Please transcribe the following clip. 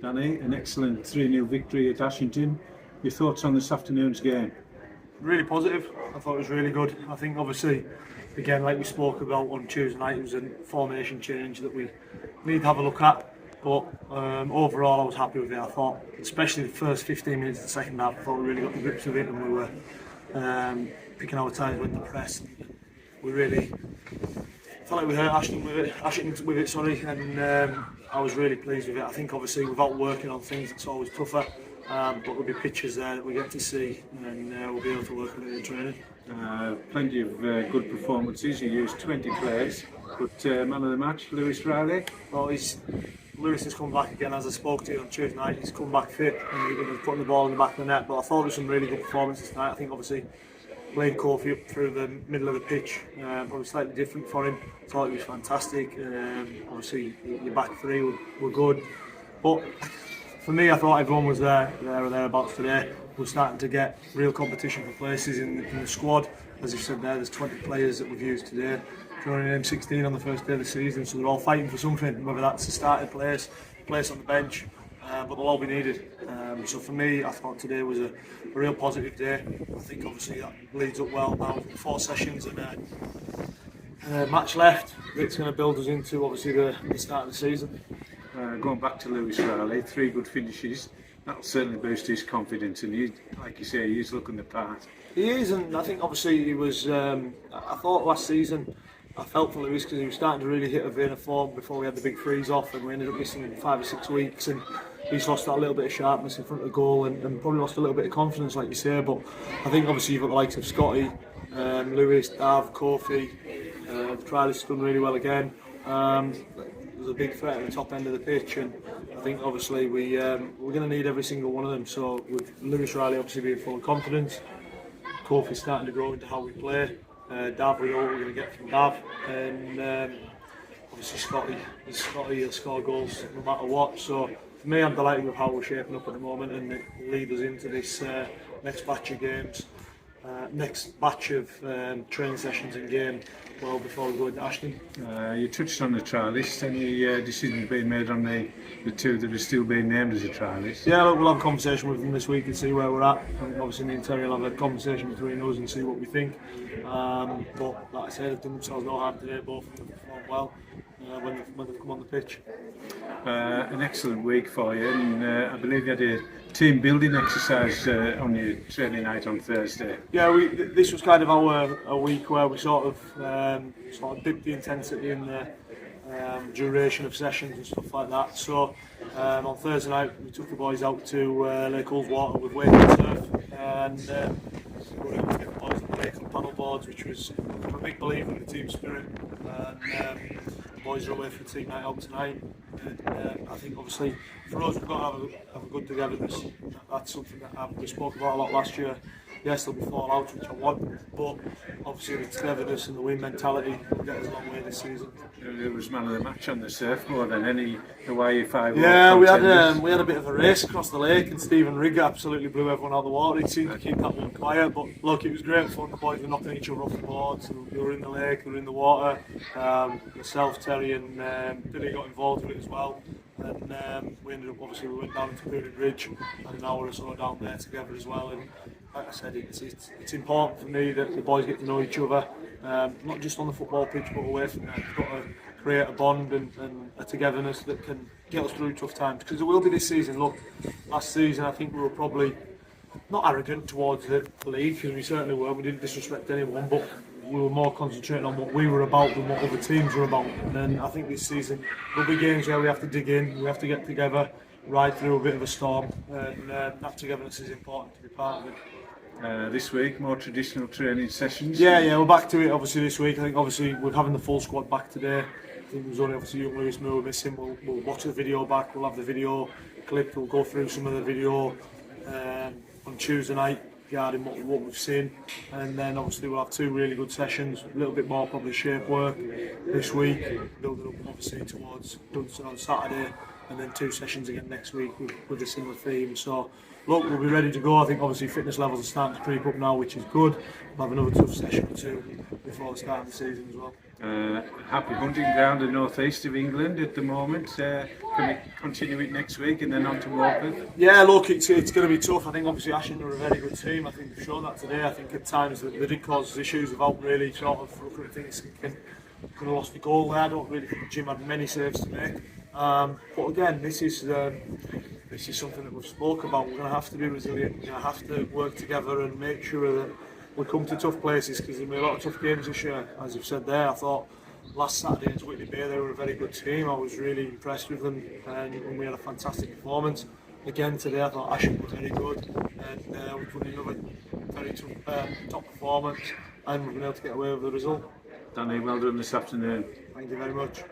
Danny, an excellent 3-0 victory at Ashington. Your thoughts on this afternoon's game? Really positive. I thought it was really good. I think obviously, again, like we spoke about on Tuesday night, it was a formation change that we need to have a look at. But overall, I was happy with it. I thought, especially the first 15 minutes of the second half, I thought we really got the grips of it, and we were picking our times with the press. And we really felt like we hurt Ashington with it, and I was really pleased with it. I think obviously without working on things, it's always tougher. But there'll be pictures there that we get to see, and we'll be able to work on it in training. Plenty of good performances. You used 20 players, but man of the match, Lewis Riley. Well, Lewis has come back again, as I spoke to you on Tuesday night. He's come back fit and he's putting the ball in the back of the net. But I thought there was some really good performances tonight. I think obviously playing Kofi up through the middle of the pitch, probably slightly different for him. I thought he was fantastic. Obviously your back three were good, but for me, I thought everyone was there or thereabouts today. We're starting to get real competition for places in the squad. As you said there's 20 players that we've used today. Joining M16 on the first day of the season, so they're all fighting for something, whether that's a starting place on the bench, but they'll all be needed. So for me, I thought today was a real positive day. I think obviously that leads up well now, 4 sessions and a match left. It's going to build us into obviously the start of the season. Going back to Lewis Riley, 3 good finishes. That'll certainly boost his confidence, and he, like you say, he's looking the part. He is, and I think obviously he was. I thought last season I felt for Lewis because he was starting to really hit a vein of form before we had the big freeze off, and we ended up missing 5 or 6 weeks, and he's lost that little bit of sharpness in front of the goal, and probably lost a little bit of confidence, like you say. But I think obviously you've got the likes of Scotty, Lewis, Dav, Kofi. Riley's done really well again. There's a big threat at the top end of the pitch, and I think obviously we're going to need every single one of them. So with Lewis Riley obviously being full of confidence, Kofi's starting to grow into how we play. Dav, we know what we're going to get from Dav, and obviously Scotty will score goals no matter what. So for me, I'm delighted with how we're shaping up at the moment, and it will lead us into this next batch of games, next batch of training sessions and game. Well, before we go into Ashington. You touched on the trialists. Any decisions being made on the 2 that are still being named as a trialist? Yeah, look, we'll have a conversation with them this week and see where we're at. And obviously, me and Terry will have a conversation between us and see what we think. But like I said, they've done themselves no harm today. Both of them performed well when they've come on the pitch. An excellent week for you, and I believe you had a team building exercise on your training night on Thursday. Yeah, this was kind of a week where we sort of dipped the intensity in the duration of sessions and stuff like that. So on Thursday night we took the boys out to Lake Ullswater with wake and surf, and we were able to get the boys on the lake on paddle boards, which was, I'm a big believer in the team spirit. And the boys are away for the team night out tonight. I think obviously for us we've got to have a good togetherness. That's something that we spoke about a lot last year. Yes, there'll be fallouts, which I want, but obviously the togetherness and the win mentality will get us a long way this season. It was man of the match on the surf more than any Hawaii 5. Yeah, we had a bit of a race across the lake, and Stephen Rigger absolutely blew everyone out of the water. He seemed to keep that one quiet, but look, it was great fun. The boys were knocking each other off the boards, and they were in the lake, they were in the water. Myself, Terry, and Billy got involved with it as well. And we went down to Pooney Bridge, and an hour or so down there together as well. And like I said, it's important for me that the boys get to know each other, not just on the football pitch but away from that. We've got to create a bond and a togetherness that can get us through tough times, because it will be this season. Look, last season I think we were probably not arrogant towards the league, because we certainly were. We didn't disrespect anyone, but we were more concentrating on what we were about than what other teams were about. And I think this season there'll be games where we have to dig in, we have to get together, ride through a bit of a storm, and that togetherness is important to be part of it. This week, more traditional training sessions? Yeah, we're back to it obviously this week. I think obviously we're having the full squad back today. I think there's only obviously young Lewis Moore missing. We'll watch the video back, we'll have the video clip, we'll go through some of the video on Tuesday night regarding what we've seen, and then obviously we'll have 2 really good sessions, a little bit more probably shape work this week, building up obviously towards on Saturday, and then 2 sessions again next week with a similar theme. So look, we'll be ready to go. I think obviously fitness levels are starting to creep up now, which is good. We'll have another tough session or 2 before the start of the season as well. Happy hunting ground in the northeast of England at the moment. Can we continue it next week and then on to Morpeth? Yeah, look, it's going to be tough. I think obviously Ashington are a very good team. I think they've shown that today. I think at times they did cause us issues without really sort of looking at things and could have lost the goal there. I don't really think Jim had many saves to make. But again, this is something that we've spoke about. We're going to have to be resilient. We're going to have to work together and make sure that we come to tough places, because there'll be a lot of tough games this year. As you've said there, I thought last Saturday against Whitley Bay they were a very good team. I was really impressed with them and we had a fantastic performance. Again today I thought Ashington was very good and we put in another very top performance and we've been able to get away with the result. Danny, well done this afternoon. Thank you very much.